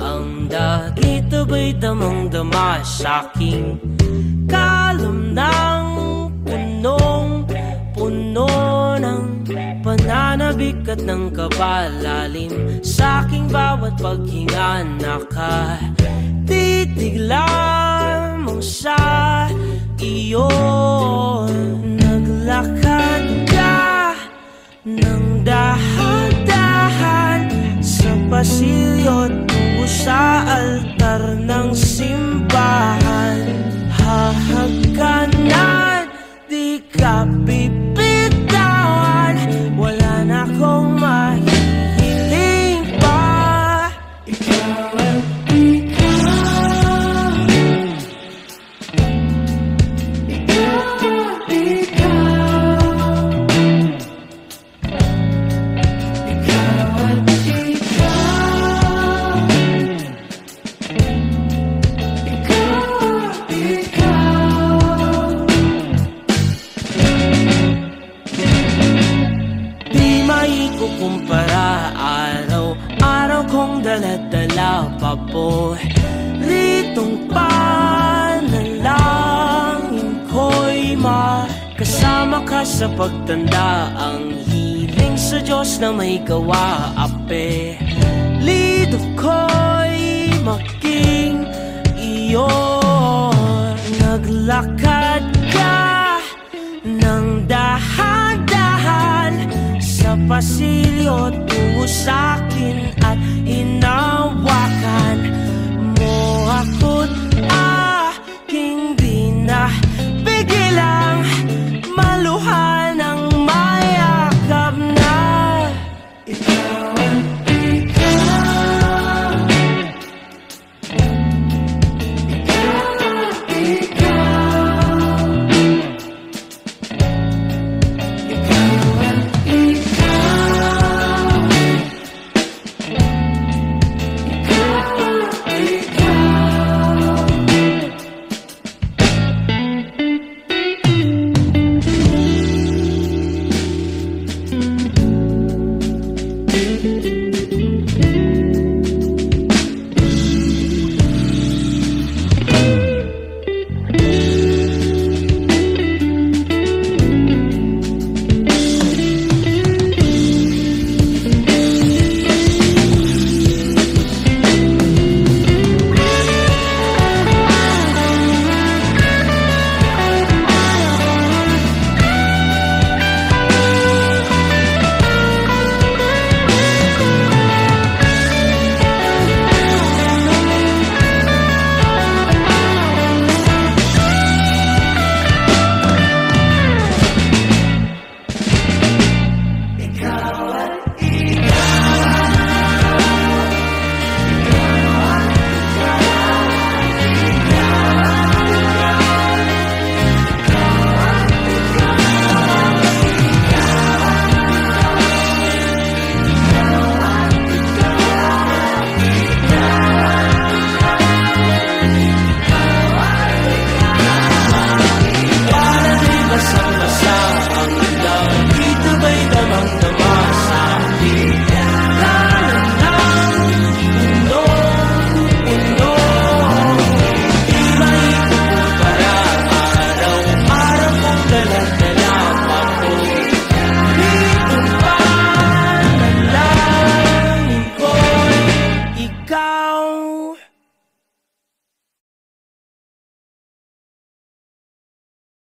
ang dagit abay damang-dama sa'king kalam ng punong-puno ng pananabik at ng kabalalim. Sa'king bawat paghinga nakatitig lamang sa iyo. Naglakad ka ng dahan-dahan sa pasilyo tungo sa altar ng simbahan. Hahagkanan, di ka bibitawan, wala na akong mahihiling pa. Ikaw at ikaw, ikaw at ikaw, ikaw at ikaw, kumpara araw-araw kong dala-dala pa po ritong panalangin ko'y makasama ka sa pagtanda. Ang hiling sa Diyos na may gawa, apelido ko'y maging iyo. Naglakad ka ng dahan-dahan sa pasilyo tungo sa'kin at hinaw